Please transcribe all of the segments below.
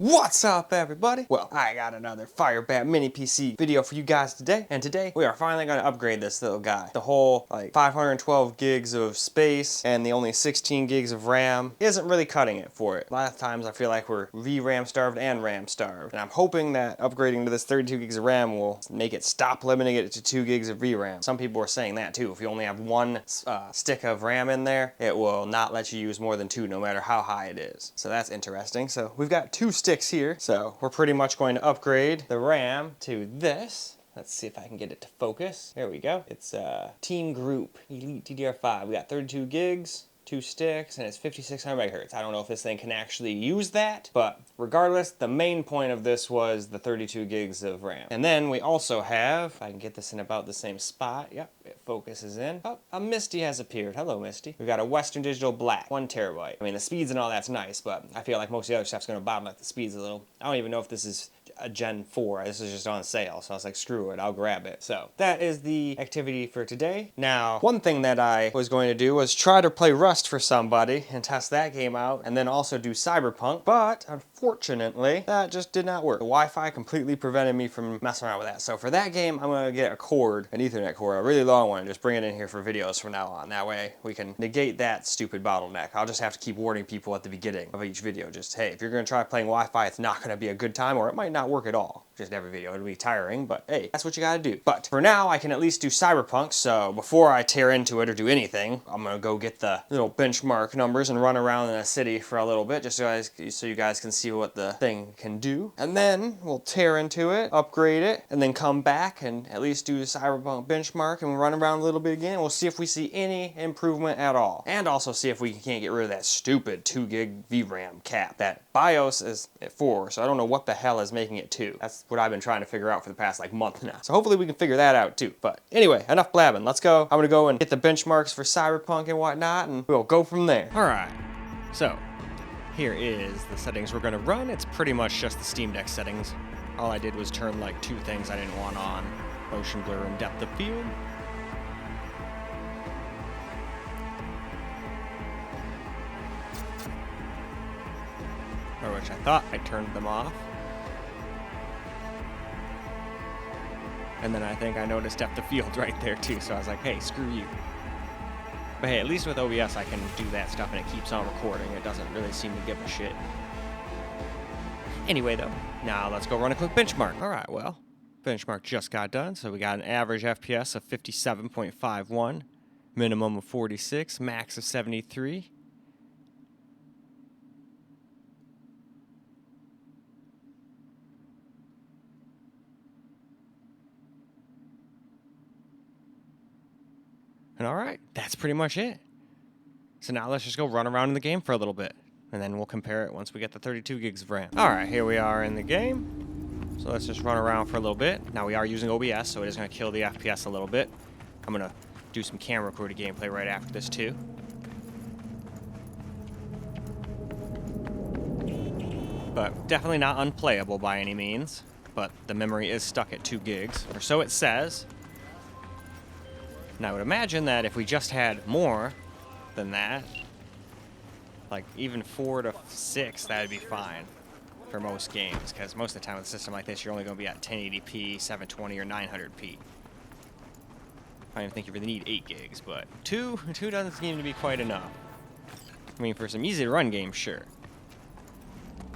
What's up, everybody? Well, I got another FIREBAT Mini PC video for you guys today, and today we are finally going to upgrade this little guy. The whole, 512 gigs of space and the only 16 gigs of RAM isn't really cutting it for it. A lot of times I feel like we're VRAM starved and RAM starved, and I'm hoping that upgrading to this 32 gigs of RAM will make it stop limiting it to 2 gigs of VRAM. Some people are saying that too. If you only have one stick of RAM in there, it will not let you use more than 2 no matter how high it is. So that's interesting. So we've got 2 sticks here, so we're pretty much going to upgrade the RAM to this. Let's see if I can get it to focus. There we go. It's Team Group Elite DDR5. We got 32 gigs, 2 sticks, and it's 5600 megahertz. I don't know if this thing can actually use that, but regardless, the main point of this was the 32 gigs of RAM. And then we also have, if I can get this in about the same spot, yep, it focuses in. Oh, a Misty has appeared. Hello, Misty. We've got a Western Digital Black, 1 terabyte. I mean, the speeds and all that's nice, but I feel like most of the other stuff's gonna bottom out the speeds a little. I don't even know if this is a Gen 4. This is just on sale, so I was like, screw it, I'll grab it. So that is the activity for today. Now, one thing that I was going to do was try to play Rust for somebody and test that game out, and then also do Cyberpunk, but unfortunately, that just did not work. The Wi-Fi completely prevented me from messing around with that. So for that game, I'm gonna get a cord, an Ethernet cord, a really long one, and just bring it in here for videos from now on. That way, we can negate that stupid bottleneck. I'll just have to keep warning people at the beginning of each video, just, hey, if you're gonna try playing Wi-Fi, it's not gonna be a good time, or it might not work at all. Just every video, it'll be tiring, but hey, that's what you gotta do. But for now, I can at least do Cyberpunk, so before I tear into it or do anything, I'm gonna go get the little benchmark numbers and run around in a city for a little bit, just so you guys can see what the thing can do. And then we'll tear into it, upgrade it, and then come back and at least do the Cyberpunk benchmark and run around a little bit again. We'll see if we see any improvement at all. And also see if we can't get rid of that stupid 2 gig VRAM cap. That BIOS is at 4, so I don't know what the hell is making it 2. That's what I've been trying to figure out for the past month now. So hopefully we can figure that out too. But anyway, enough blabbing. Let's go. I'm gonna go and get the benchmarks for Cyberpunk and whatnot, and we'll go from there. All right. So here is the settings we're gonna run. It's pretty much just the Steam Deck settings. All I did was turn 2 things I didn't want on: motion blur and depth of field. Or which I thought I turned them off. And then I think I noticed depth of field right there too, so I was like, hey, screw you. But hey, at least with OBS I can do that stuff and it keeps on recording. It doesn't really seem to give a shit. Anyway though, now let's go run a quick benchmark. Alright, well, benchmark just got done, so we got an average FPS of 57.51, minimum of 46, max of 73. And alright, that's pretty much it. So now let's just go run around in the game for a little bit, and then we'll compare it once we get the 32 gigs of RAM. Alright, here we are in the game. So let's just run around for a little bit. Now we are using OBS, so it is going to kill the FPS a little bit. I'm going to do some camera recorded gameplay right after this too. But definitely not unplayable by any means. But the memory is stuck at 2 gigs, or so it says. And I would imagine that if we just had more than that, even 4 to 6, that'd be fine for most games, because most of the time with a system like this, you're only going to be at 1080p, 720, or 900p. I don't even think you really need 8 gigs, but 2 doesn't seem to be quite enough. I mean, for some easy-to-run games, sure.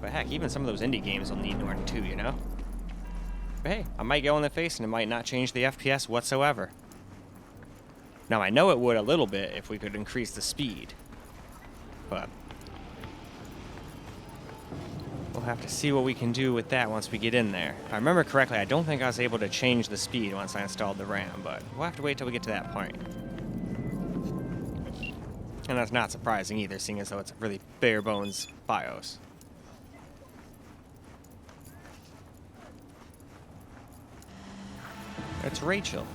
But heck, even some of those indie games will need more than 2, you know? But hey, I might go in the face and it might not change the FPS whatsoever. Now, I know it would a little bit if we could increase the speed, but we'll have to see what we can do with that once we get in there. If I remember correctly, I don't think I was able to change the speed once I installed the RAM, but we'll have to wait till we get to that point. And that's not surprising either, seeing as though it's a really bare bones BIOS. It's Rachel.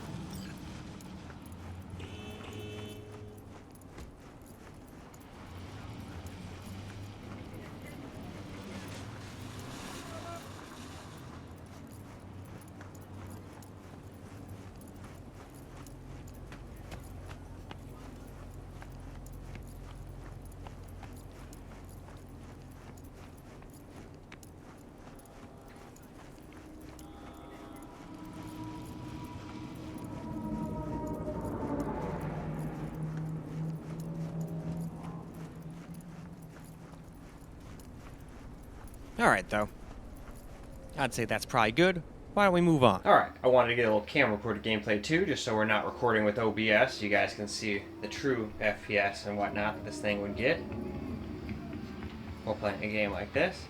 Alright, though. I'd say that's probably good. Why don't we move on? Alright, I wanted to get a little camera recorded gameplay too, just so we're not recording with OBS. So you guys can see the true FPS and whatnot that this thing would get while playing a game like this.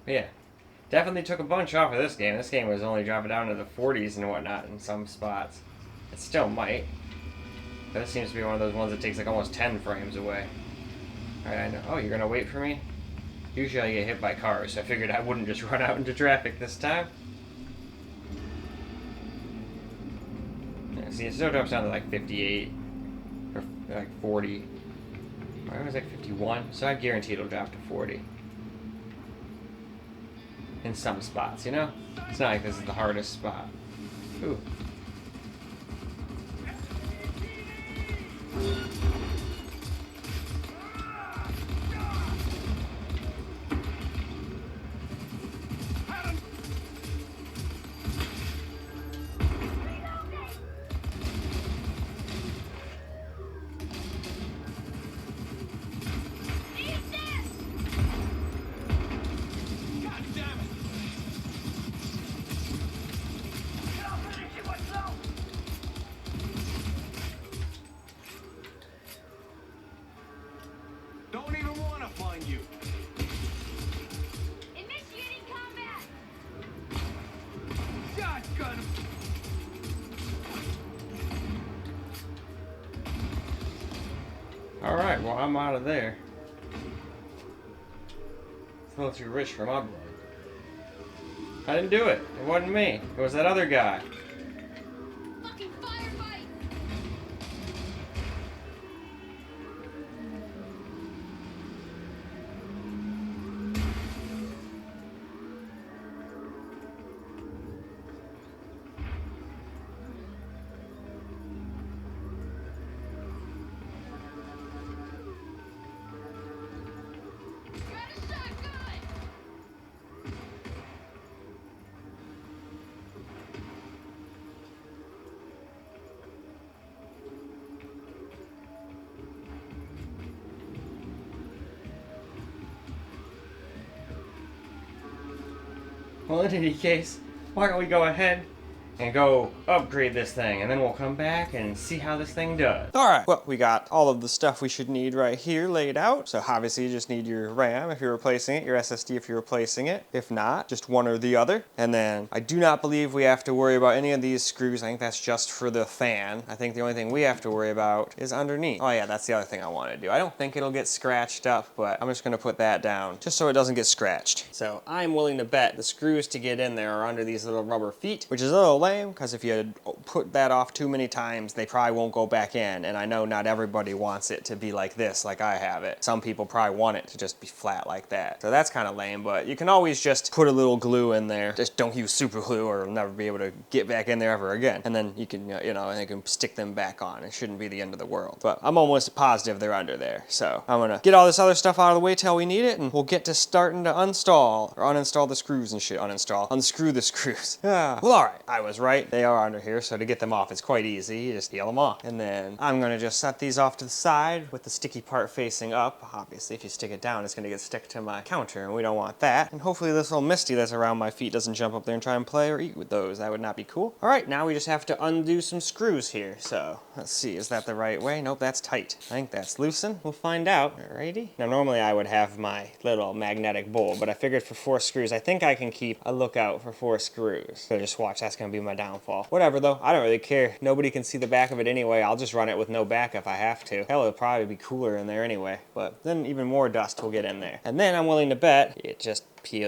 But yeah, definitely took a bunch off of this game. This game was only dropping down to the 40s and whatnot in some spots. It still might. But this seems to be one of those ones that takes like almost 10 frames away. Alright, I know. Oh, you're gonna wait for me? Usually I get hit by cars, so I figured I wouldn't just run out into traffic this time. Yeah, see, it still drops down to like 58. Or like 40. Or it was like 51, so I guarantee it'll drop to 40. In some spots, you know? It's not like this is the hardest spot. Ooh. Don't even want to find you. Initiating combat. Shotgun. Alright, well, I'm out of there. It's a little too rich for my blood. I didn't do it. It wasn't me. It was that other guy. Fucking firefight. Got a shotgun. Well, in any case, why don't we go ahead and go upgrade this thing, and then we'll come back and see how this thing does. Alright, well, we got all of the stuff we should need right here laid out. So obviously you just need your RAM if you're replacing it, your SSD if you're replacing it. If not, just one or the other. And then I do not believe we have to worry about any of these screws. I think that's just for the fan. I think the only thing we have to worry about is underneath. Oh yeah, that's the other thing I want to do. I don't think it'll get scratched up, but I'm just going to put that down just so it doesn't get scratched. So I'm willing to bet the screws to get in there are under these little rubber feet, which is a little lame because if you put that off too many times, they probably won't go back in. And I know not everybody wants it to be like this, like I have it. Some people probably want it to just be flat like that. So that's kind of lame, but you can always just put a little glue in there. Just don't use super glue or you'll never be able to get back in there ever again. And then you can, you know, and you can stick them back on. It shouldn't be the end of the world. But I'm almost positive they're under there. So I'm gonna get all this other stuff out of the way till we need it, and we'll get to starting to uninstall or uninstall the screws and shit. Unscrew the screws. Well, all right, I was right. They are under here, so to get them off, it's quite easy. You just peel them off. And then I'm gonna just set these off to the side with the sticky part facing up. Obviously, if you stick it down, it's gonna get stuck to my counter, and we don't want that. And hopefully this little Misty that's around my feet doesn't jump up there and try and play or eat with those. That would not be cool. All right, now we just have to undo some screws here. So let's see, is that the right way? Nope, that's tight. I think that's loosened. We'll find out. Alrighty. Now normally I would have my little magnetic bowl, but I figured for 4 screws, I think I can keep a lookout for 4 screws. So just watch, that's gonna be my downfall. Whatever though, I don't really care. Nobody can see the back of it anyway. I'll just run it with no back if I have to. Hell, it'll probably be cooler in there anyway, but then even more dust will get in there. And then I'm willing to bet it just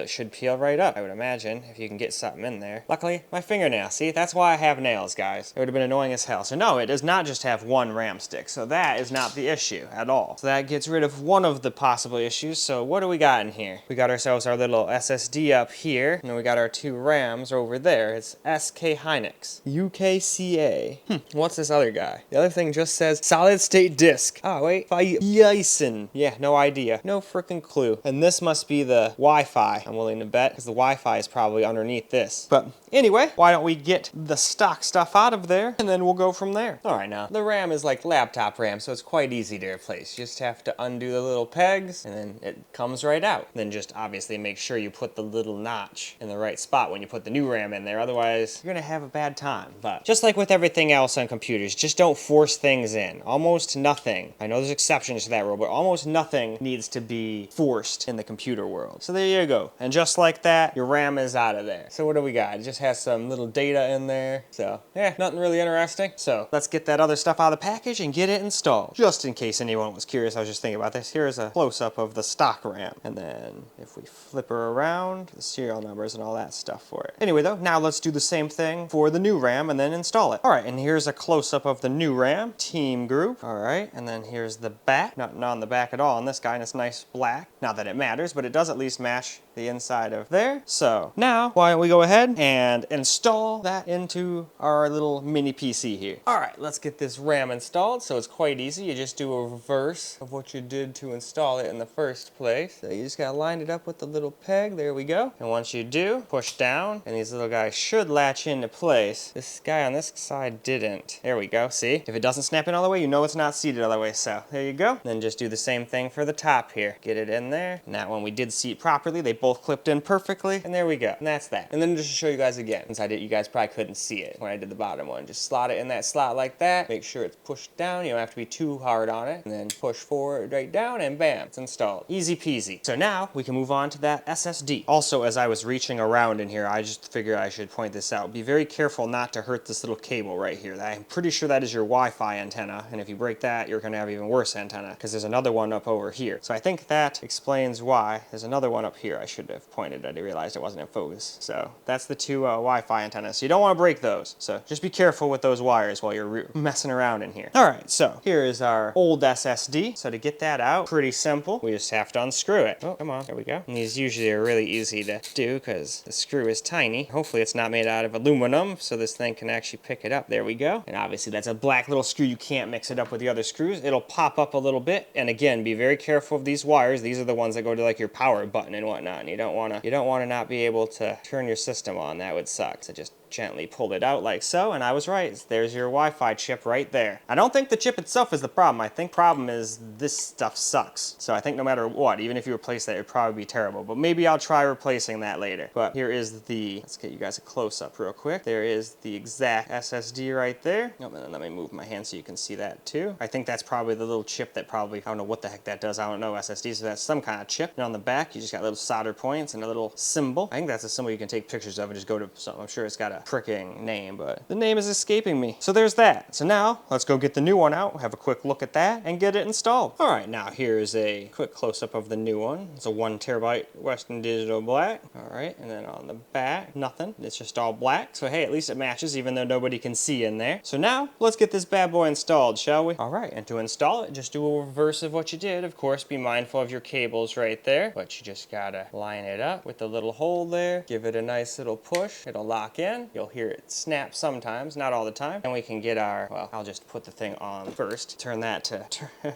should peel right up, I would imagine, if you can get something in there. Luckily, my fingernail. See, that's why I have nails, guys. It would have been annoying as hell. So no, it does not just have one RAM stick, so that is not the issue at all. So that gets rid of one of the possible issues. So what do we got in here? We got ourselves our little SSD up here, and then we got our 2 RAMs over there. It's SK Hynix, UKCA. What's this other guy? The other thing just says solid state disk. Oh, wait, FIREBAT. Yeah, no idea. No freaking clue. And this must be the Wi-Fi Wi-Fi, I'm willing to bet, because the Wi-Fi is probably underneath this. But anyway, why don't we get the stock stuff out of there, and then we'll go from there. All right, now, the RAM is like laptop RAM, so it's quite easy to replace. You just have to undo the little pegs, and then it comes right out. Then just obviously make sure you put the little notch in the right spot when you put the new RAM in there, otherwise you're gonna have a bad time. But just like with everything else on computers, just don't force things in. Almost nothing. I know there's exceptions to that rule, but almost nothing needs to be forced in the computer world. So there you go. And just like that, your RAM is out of there. So what do we got? It just has some little data in there. So yeah, nothing really interesting. So let's get that other stuff out of the package and get it installed. Just in case anyone was curious, I was just thinking about this. Here's a close-up of the stock RAM. And then if we flip her around, the serial numbers and all that stuff for it. Anyway though, now let's do the same thing for the new RAM and then install it. All right, and here's a close-up of the new RAM, team group. All right, and then here's the back. Nothing on the back at all on this guy, and it's nice black. Not that it matters, but it does at least match the inside of there. So now, why don't we go ahead and install that into our little mini PC here. All right, let's get this RAM installed. So it's quite easy. You just do a reverse of what you did to install it in the first place. So you just gotta line it up with the little peg. There we go. And once you do, push down, and these little guys should latch into place. This guy on this side didn't. There we go. See? If it doesn't snap in all the way, you know it's not seated all the way. So there you go. Then just do the same thing for the top here. Get it in there. And that one we did seat properly. They both clipped in perfectly. And there we go. And that's that. And then just to show you guys again, since I did, you guys probably couldn't see it when I did the bottom one. Just slot it in that slot like that. Make sure it's pushed down. You don't have to be too hard on it. And then push forward right down and bam, it's installed. Easy peasy. So now we can move on to that SSD. Also, as I was reaching around in here, I just figured I should point this out. Be very careful not to hurt this little cable right here. I'm pretty sure that is your Wi-Fi antenna. And if you break that, you're gonna have even worse antenna because there's another one up over here. So I think that explains why. There's another one up here I should have pointed. I realized it wasn't in focus. So that's the two Wi-Fi antennas. So you don't want to break those. So just be careful with those wires while you're messing around in here. All right, so here is our old SSD. So to get that out, pretty simple. We just have to unscrew it. Oh, come on, there we go. And these usually are really easy to do because the screw is tiny. Hopefully it's not made out of aluminum, so this thing can actually pick it up. There we go. And obviously that's a black little screw. You can't mix it up with the other screws. It'll pop up a little bit. And again, be very careful of these wires. These are the ones that go to like your power button and whatnot. And you don't want to not be able to turn your system on. That would suck. So just gently pulled it out like so, and I was right. There's your Wi-Fi chip right there. I don't think the chip itself is the problem. I think the problem is this stuff sucks. So I think no matter what, even if you replace that, it'd probably be terrible. But maybe I'll try replacing that later. But here is the, let's get you guys a close-up real quick. There is the exact SSD right there. Oh, and then let me move my hand so you can see that too. I think that's probably the little chip that probably, I don't know what the heck that does. I don't know SSD, so that's some kind of chip. And on the back, you just got little solder points and a little symbol. I think that's a symbol you can take pictures of and just go to something. I'm sure it's got a freaking name, but the name is escaping me. So there's that. So now let's go get the new one out, have a quick look at that, and get it installed. All right, now here's a quick close-up of the new one. It's a 1 terabyte Western Digital black. All right, and then on the back, nothing. It's just all black. So hey, at least it matches, even though nobody can see in there. So now let's get this bad boy installed, shall we? All right, and to install it, just do a reverse of what you did. Of course, be mindful of your cables right there, but you just gotta line it up with the little hole there. Give it a nice little push. It'll lock in. You'll hear it snap sometimes, not all the time. And we can get our, well, I'll just put the thing on first. Turn that to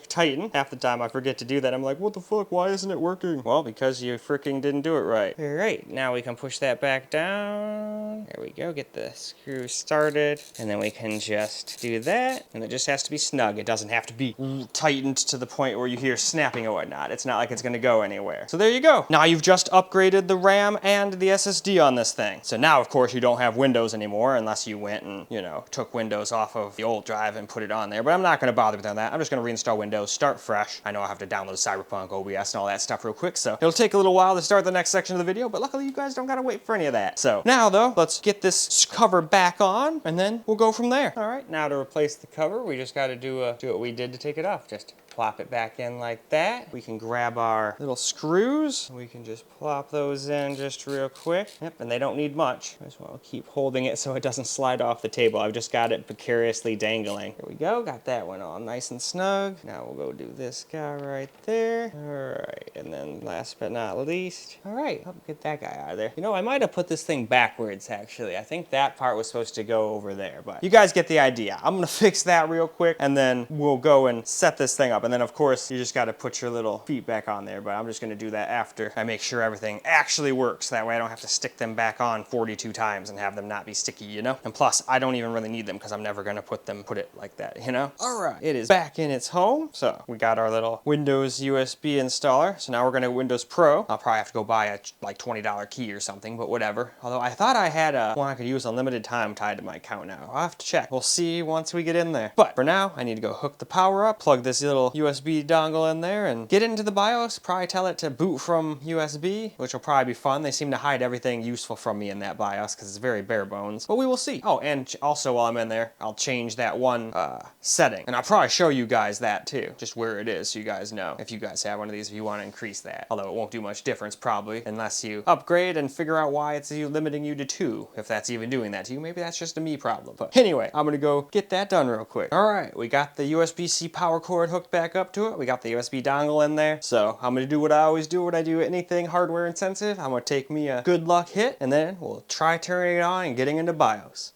tighten. Half the time I forget to do that. I'm like, what the fuck? Why isn't it working? Well, because you freaking didn't do it right. All right, now we can push that back down. There we go. Get the screw started. And then we can just do that. And it just has to be snug. It doesn't have to be tightened to the point where you hear snapping or whatnot. It's not like it's gonna go anywhere. So there you go. Now you've just upgraded the RAM and the SSD on this thing. So now, of course, you don't have Windows anymore unless you went and, you know, took Windows off of the old drive and put it on there. But I'm not gonna bother with that. I'm just gonna reinstall Windows, start fresh. I know I have to download Cyberpunk, OBS, and all that stuff real quick, so it'll take a little while to start the next section of the video, but luckily you guys don't gotta wait for any of that. So now though, let's get this cover back on, and then we'll go from there. All right, now to replace the cover, we just gotta do what we did to take it off. Just plop it back in like that. We can grab our little screws. We can just plop those in just real quick. Yep, and they don't need much. I just want to keep holding it so it doesn't slide off the table. I've just got it precariously dangling. There we go, got that one on nice and snug. Now we'll go do this guy right there. All right, and then last but not least, all right, I'll get that guy out of there. You know, I might have put this thing backwards actually. I think that part was supposed to go over there, but you guys get the idea. I'm gonna fix that real quick and then we'll go and set this thing up. And then of course, you just gotta put your little feet back on there, but I'm just gonna do that after I make sure everything actually works. That way I don't have to stick them back on 42 times and have them not be sticky, you know? And plus, I don't even really need them because I'm never gonna put it like that, you know? All right, it is back in its home. So we got our little Windows USB installer. So now we're gonna Windows Pro. I'll probably have to go buy a like $20 key or something, but whatever. Although I thought I had one I could use unlimited time tied to my account now. I'll have to check. We'll see once we get in there. But for now, I need to go hook the power up, plug this little USB dongle in there, and get into the BIOS. Probably tell it to boot from USB, which will probably be fun. They seem to hide everything useful from me in that BIOS because it's very bare bones. But we will see. Oh, and also while I'm in there, I'll change that one setting. And I'll probably show you guys that too, just where it is so you guys know if you guys have one of these, if you want to increase that. Although it won't do much difference probably unless you upgrade and figure out why it's limiting you to 2, if that's even doing that to you. Maybe that's just a me problem. But anyway, I'm gonna go get that done real quick. All right, we got the USB-C power cord hooked back up to it. We got the USB dongle in there. So I'm gonna do what I always do when I do anything hardware intensive. I'm gonna take me a good luck hit and then we'll try turning it on and getting into BIOS.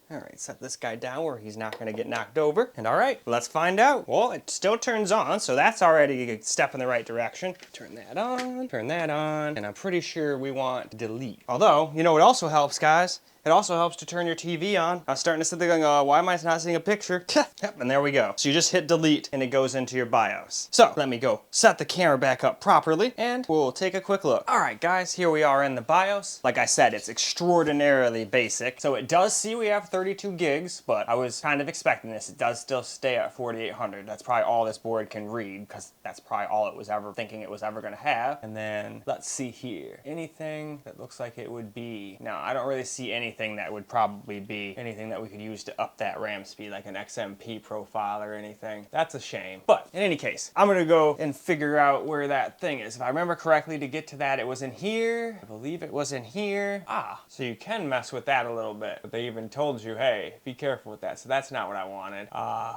All right, set this guy down where he's not gonna get knocked over. And all right, let's find out. Well, it still turns on, so that's already a step in the right direction. Turn that on, and I'm pretty sure we want delete. Although, you know what also helps, guys? It also helps to turn your TV on. I was starting to sit there going, why am I not seeing a picture? Yep, and there we go. So you just hit delete and it goes into your BIOS. So let me go set the camera back up properly and we'll take a quick look. All right, guys, here we are in the BIOS. Like I said, it's extraordinarily basic. So it does see we have 32 gigs, but I was kind of expecting this. It does still stay at 4800. That's probably all this board can read because that's probably all it was ever thinking it was ever gonna have. And then let's see here. Anything that looks like it would be, no, I don't really see anything that would probably be anything that we could use to up that RAM speed, like an XMP profile or anything. That's a shame. But in any case, I'm gonna go and figure out where that thing is. If I remember correctly, to get to that, it was in here. I believe it was in here. So you can mess with that a little bit. But they even told you, hey, be careful with that. So that's not what I wanted.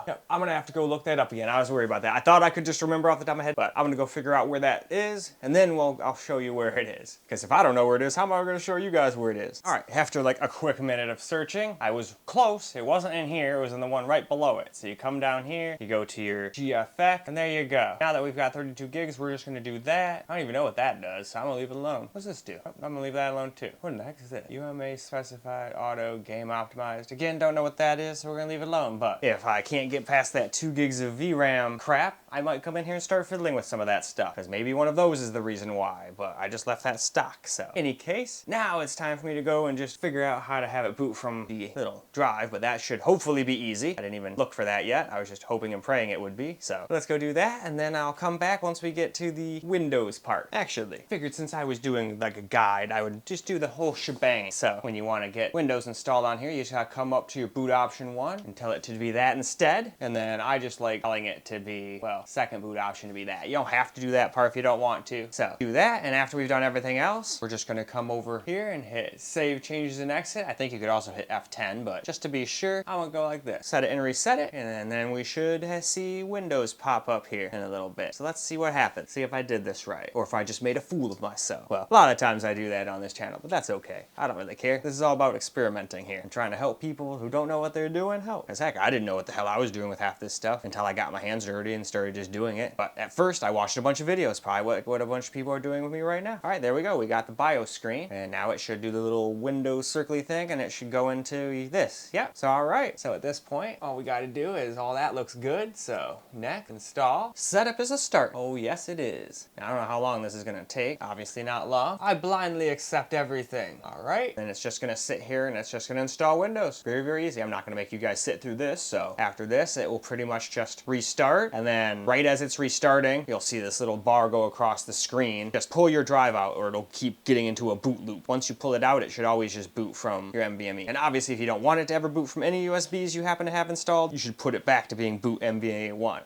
Yep, I'm gonna have to go look that up again. I was worried about that. I thought I could just remember off the top of my head, but I'm gonna go figure out where that is, and then I'll show you where it is. Because if I don't know where it is, how am I gonna show you guys where it is? All right, after like a quick minute of searching, I was close. It wasn't in here, it was in the one right below it. So you come down here, you go to your GFX, and there you go. Now that we've got 32 gigs, we're just gonna do that. I don't even know what that does, so I'm gonna leave it alone. What's this do? Oh, I'm gonna leave that alone too. What in the heck is it? UMA specified, auto, game optimized. Again, don't know what that is, so we're gonna leave it alone. But if I can't get past that 2 gigs of VRAM crap, I might come in here and start fiddling with some of that stuff, because maybe one of those is the reason why, but I just left that stock. So any case, now it's time for me to go and just figure out how to have it boot from the little drive, but that should hopefully be easy. I didn't even look for that yet. I was just hoping and praying it would be. So let's go do that, and then I'll come back once we get to the Windows part. Actually, figured since I was doing like a guide, I would just do the whole shebang. So when you want to get Windows installed on here, you just gotta come up to your boot option 1 and tell it to be that instead. And then I just like telling it to be, well, second boot option to be that. You don't have to do that part if you don't want to. So do that, and after we've done everything else, we're just gonna come over here and hit save changes and exit. I think you could also hit F10, but just to be sure, I'm gonna go like this. Set it and reset it, and then we should see Windows pop up here in a little bit. So let's see what happens. See if I did this right, or if I just made a fool of myself. Well, a lot of times I do that on this channel, but that's okay. I don't really care. This is all about experimenting here and trying to help people who don't know what they're doing help. Because heck, I didn't know what the hell I was doing with half this stuff until I got my hands dirty and started just doing it. But at first, I watched a bunch of videos, probably what a bunch of people are doing with me right now. All right, there we go. We got the BIOS screen, and now it should do the little Windows circly thing, and it should go into this. Yep. So all right. So at this point, all we got to do is all that looks good. So next, install. Setup is a start. Oh yes, it is. Now, I don't know how long this is gonna take. Obviously not long. I blindly accept everything. All right. And it's just gonna sit here, and it's just gonna install Windows. Very, very easy. I'm not gonna make you guys sit through this. So after this, it will pretty much just restart, and then right as it's restarting, you'll see this little bar go across the screen. Just pull your drive out, or it'll keep getting into a boot loop. Once you pull it out, it should always just boot from your NVMe. And obviously, if you don't want it to ever boot from any USBs you happen to have installed, you should put it back to being boot NVMe 1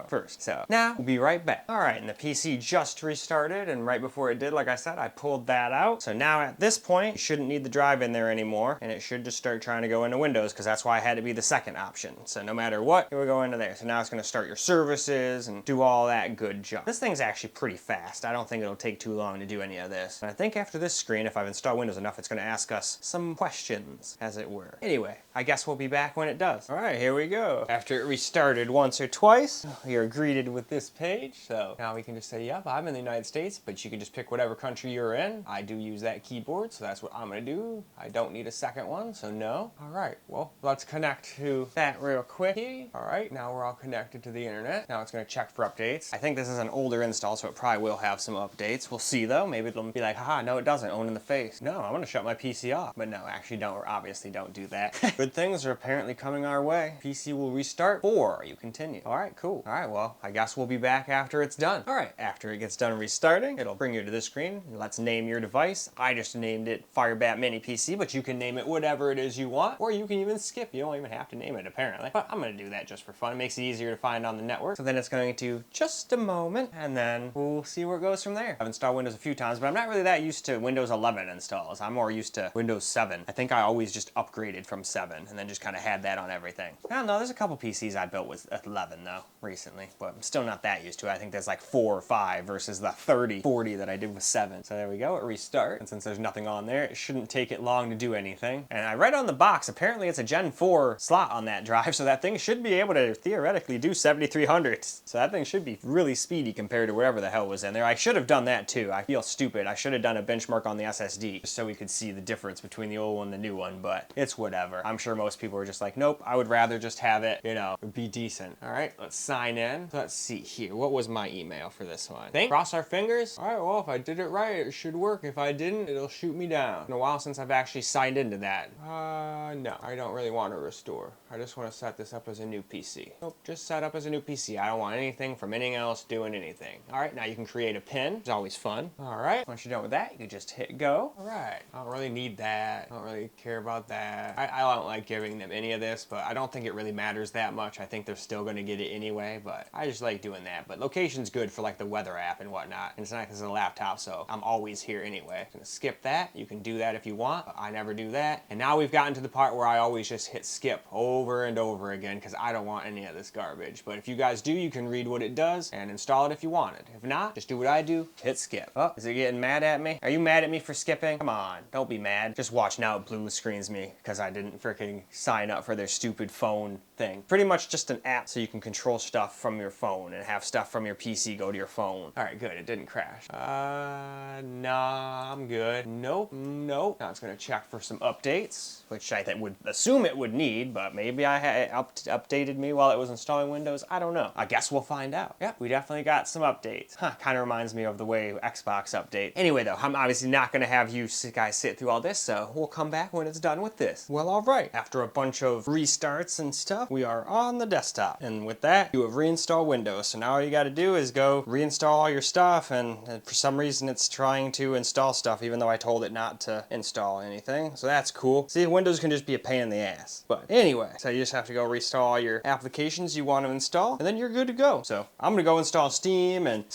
first. So now we'll be right back. All right, and the PC just restarted, and right before it did, like I said, I pulled that out. So now at this point, you shouldn't need the drive in there anymore, and it should just start trying to go into Windows, because that's why I had to be the second option. So no matter what, it will go into there. So now it's going to start your services, switches and do all that good junk. This thing's actually pretty fast. I don't think it'll take too long to do any of this. And I think after this screen, if I've installed Windows enough, it's going to ask us some questions, as it were. Anyway, I guess we'll be back when it does. All right, here we go. After it restarted once or twice, we are greeted with this page. So now we can just say, yep, I'm in the United States, but you can just pick whatever country you're in. I do use that keyboard, so that's what I'm going to do. I don't need a second one, so no. All right, well, let's connect to that real quick. All right, now we're all connected to the internet. Now it's going to check for updates. I think this is an older install, so it probably will have some updates. We'll see though. Maybe it'll be like, haha, no it doesn't, own in the face. No, I'm going to shut my PC off. But no, actually don't, or obviously don't do that. Good things are apparently coming our way. PC will restart or you continue. All right, cool. All right, well, I guess we'll be back after it's done. All right, after it gets done restarting, it'll bring you to this screen. Let's name your device. I just named it FIREBAT Mini PC, but you can name it whatever it is you want, or you can even skip. You don't even have to name it apparently, but I'm going to do that just for fun. It makes it easier to find on the network. So then it's going to just a moment, and then we'll see where it goes from there. I've installed Windows a few times, but I'm not really that used to Windows 11 installs. I'm more used to Windows 7. I think I always just upgraded from 7 and then just kind of had that on everything. I don't know, there's a couple PCs I built with 11 though recently, but I'm still not that used to it. I think there's like 4 or 5 versus the 30, 40 that I did with 7. So there we go, it restarts. And since there's nothing on there, it shouldn't take it long to do anything. And I read on the box, apparently it's a Gen 4 slot on that drive, so that thing should be able to theoretically do 7300. So that thing should be really speedy compared to whatever the hell was in there. I should have done that too. I feel stupid. I should have done a benchmark on the SSD just so we could see the difference between the old one and the new one, but it's whatever. I'm sure most people are just like, nope, I would rather just have it, you know, be decent. All right, let's sign in. So let's see here. What was my email for this one? Cross our fingers. All right, well, if I did it right, it should work. If I didn't, it'll shoot me down. It's been a while since I've actually signed into that. No, I don't really want to restore. I just want to set this up as a new PC. Nope, just set up as a new PC. I don't want anything from anything else doing anything. All right, now you can create a pin. It's always fun. All right, once you're done with that, you can just hit go. All right, I don't really need that. I don't really care about that. I don't like giving them any of this, but I don't think it really matters that much. I think they're still going to get it anyway, but I just like doing that. But location's good for like the weather app and whatnot. And it's not because it's a laptop, so I'm always here anyway. I'm gonna skip that. You can do that if you want, but I never do that. And now we've gotten to the part where I always just hit skip over and over again because I don't want any of this garbage. But if you guys do, you can read what it does and install it if you want it. If not, just do what I do, hit skip. Oh, is it getting mad at me? Are you mad at me for skipping? Come on, don't be mad. Just watch now, it blue screens me because I didn't freaking sign up for their stupid phone thing. Pretty much just an app so you can control stuff from your phone and have stuff from your PC go to your phone. All right, good, it didn't crash. Nah, I'm good. Nope. Now it's gonna check for some updates, which I would assume it would need, but maybe I had updated me while it was installing Windows. I don't know. I guess we'll find out. Yep, we definitely got some updates. Kind of reminds me of the way Xbox update. Anyway though, I'm obviously not gonna have you guys sit through all this, so we'll come back when it's done with this. Well, all right. After a bunch of restarts and stuff, we are on the desktop. And with that, you have reinstalled Windows. So now all you gotta do is go reinstall all your stuff, and for some reason it's trying to install stuff even though I told it not to install anything. So that's cool. See, Windows can just be a pain in the ass. But anyway, so you just have to go reinstall all your applications you want to install, and then you're good to go. So I'm gonna go install Steam and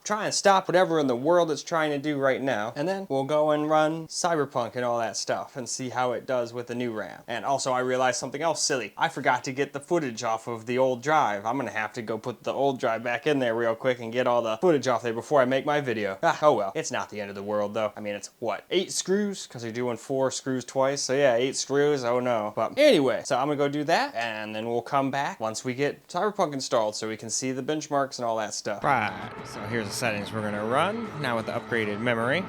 try and stop whatever in the world it's trying to do right now. And then we'll go and run Cyberpunk and all that stuff and see how it does with the new RAM. And also I realized something else silly. I forgot to get the footage off of the old drive. I'm gonna have to go put the old drive back in there real quick and get all the footage off there before I make my video. Oh well, it's not the end of the world though. I mean, it's what, 8 screws? Because they're doing 4 screws twice. So yeah, 8 screws, oh no. But anyway, so I'm gonna go do that and then we'll come back once we get Cyberpunk installed so we can see the benchmarks and all that stuff. Right, so here's the settings we're gonna run now with the upgraded memory.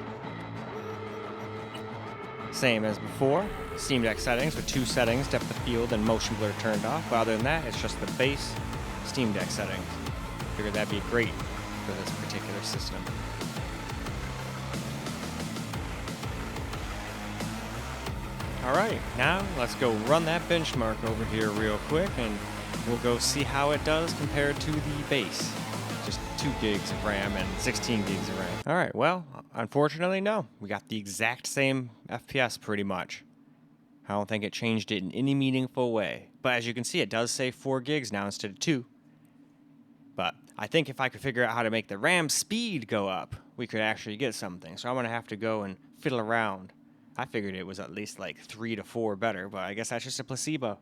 Same as before. Steam Deck settings with 2 settings, depth of field and motion blur turned off. But other than that, it's just the base Steam Deck settings. Figured that'd be great for this particular system. Alright, now let's go run that benchmark over here real quick and we'll go see how it does compared to the base. Just 2 gigs of RAM and 16 gigs of RAM. Alright, well, unfortunately, no. We got the exact same FPS pretty much. I don't think it changed it in any meaningful way. But as you can see, it does say 4 gigs now instead of 2. But I think if I could figure out how to make the RAM speed go up, we could actually get something. So I'm going to have to go and fiddle around. I figured it was at least like 3 to 4 better, but I guess that's just a placebo.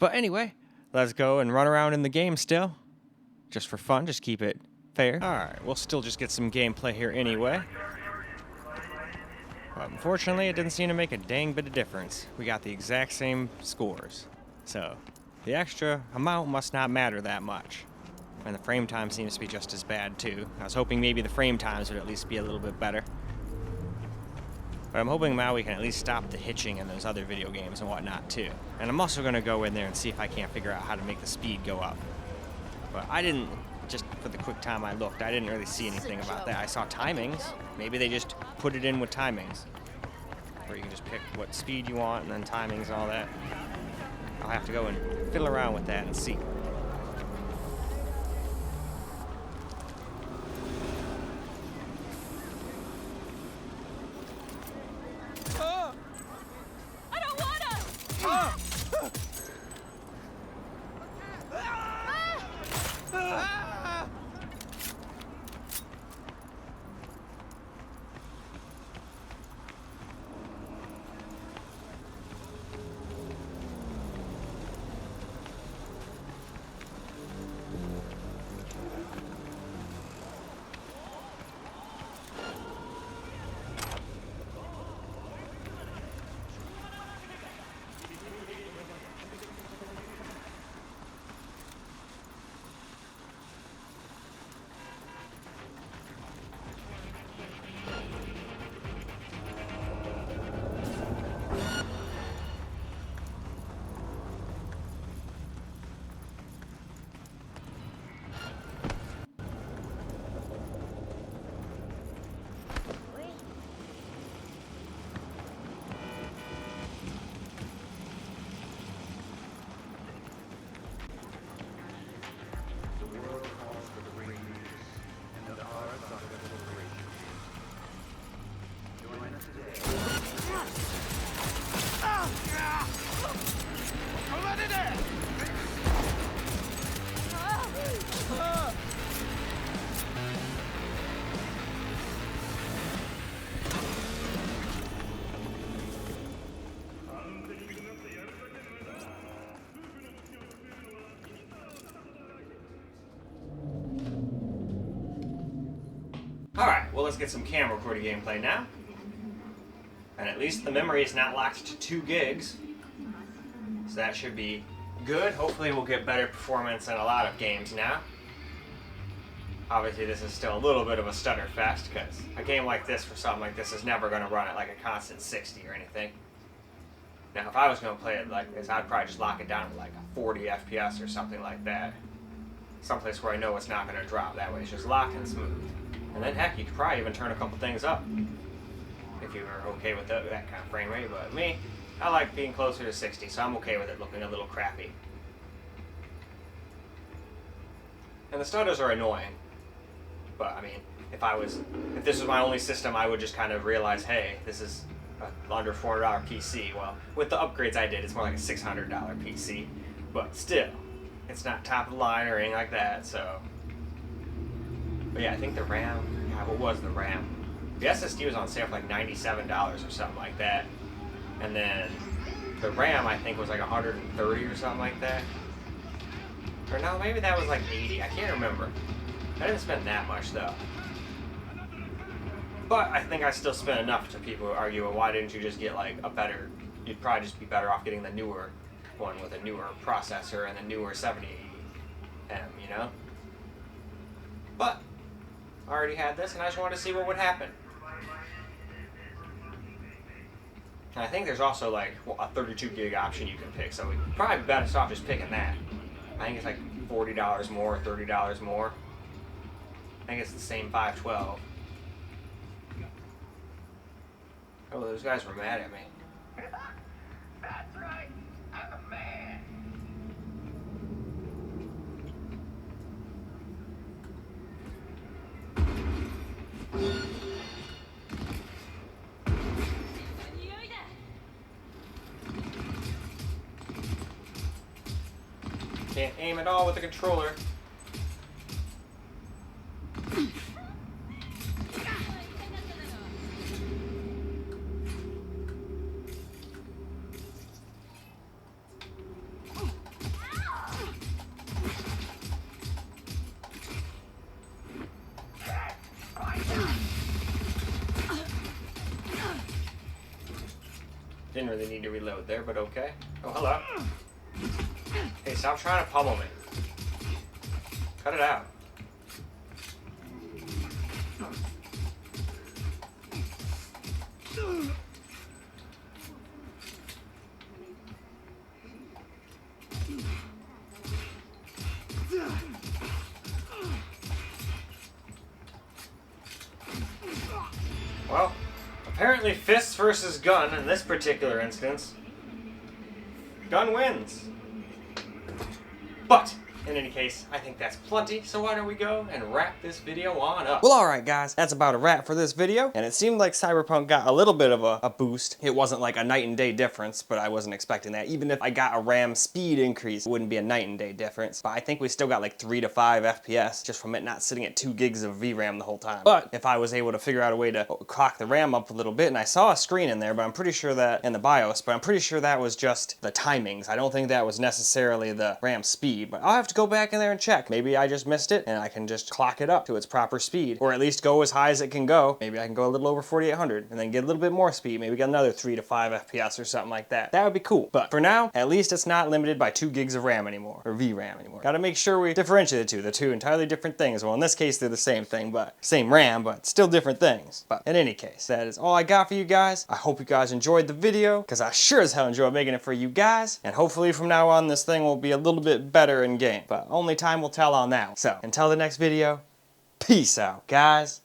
But anyway, let's go and run around in the game still. Just for fun, just keep it fair. Alright, we'll still just get some gameplay here anyway. But unfortunately, it didn't seem to make a dang bit of difference. We got the exact same scores. So, the extra amount must not matter that much. And the frame time seems to be just as bad too. I was hoping maybe the frame times would at least be a little bit better. But I'm hoping now we can at least stop the hitching in those other video games and whatnot too. And I'm also going to go in there and see if I can't figure out how to make the speed go up. But I didn't, just for the quick time I looked, I didn't really see anything about that. I saw timings. Maybe they just put it in with timings. Where you can just pick what speed you want and then timings and all that. I'll have to go and fiddle around with that and see. I don't wanna! Alright, well let's get some camera recording gameplay now. And at least the memory is not locked to 2 gigs. So that should be good. Hopefully we'll get better performance in a lot of games now. Obviously this is still a little bit of a stutter fest, because a game like this for something like this is never going to run at like a constant 60 or anything. Now if I was going to play it like this, I'd probably just lock it down to like a 40 FPS or something like that. Someplace where I know it's not going to drop. That way it's just locked and smooth. And then heck, you could probably even turn a couple things up if you were okay with that kind of frame rate. But me, I like being closer to 60, so I'm okay with it looking a little crappy. And the stutters are annoying. But I mean, if this was my only system, I would just kind of realize, hey, this is an under $400 PC. Well, with the upgrades I did, it's more like a $600 PC. But still, it's not top of the line or anything like that, so. But yeah, I think the RAM, what was the RAM? The SSD was on sale for like $97 or something like that. And then the RAM, I think, was like 130 or something like that. Or no, maybe that was like 80, I can't remember. I didn't spend that much though. But I think I still spent enough to people who argue, well, why didn't you just get like a better, you'd probably just be better off getting the newer one with a newer processor and the newer 70M, you know? But I already had this, and I just wanted to see what would happen. And I think there's also like a 32 gig option you can pick, so we'd probably be better off just picking that. I think it's like $40 more, $30 more. I think it's the same 512. Oh, those guys were mad at me. That's right. I'm a man. Can't aim at all with the controller. Didn't really need to reload there, but okay. Oh, hello. Hey, stop trying to pummel me. Cut it out. Well, apparently fists versus gun in this particular instance. Gun wins. But in any case, I think that's plenty, so why don't we go and wrap this video on up? Well, alright guys, that's about a wrap for this video, and it seemed like Cyberpunk got a little bit of a boost. It wasn't like a night and day difference, but I wasn't expecting that. Even if I got a RAM speed increase, it wouldn't be a night and day difference. But I think we still got like 3 to 5 FPS just from it not sitting at 2 gigs of VRAM the whole time. But if I was able to figure out a way to clock the RAM up a little bit, and I saw a screen in there, but I'm pretty sure that, in the BIOS, but I'm pretty sure that was just the timings. I don't think that was necessarily the RAM speed, but I'll have to go back in there and check. Maybe I just missed it and I can just clock it up to its proper speed, or at least go as high as it can go. Maybe I can go a little over 4800 and then get a little bit more speed, maybe get another 3 to 5 FPS or something like that. That would be cool. But for now, at least it's not limited by 2 gigs of RAM anymore, or VRAM anymore. Gotta make sure we differentiate the two. They're two entirely different things. Well, in this case, they're the same thing, but same RAM, but still different things. But in any case, that is all I got for you guys. I hope you guys enjoyed the video, because I sure as hell enjoyed making it for you guys. And hopefully from now on, this thing will be a little bit better in game. But only time will tell on that. So, until the next video, peace out, guys.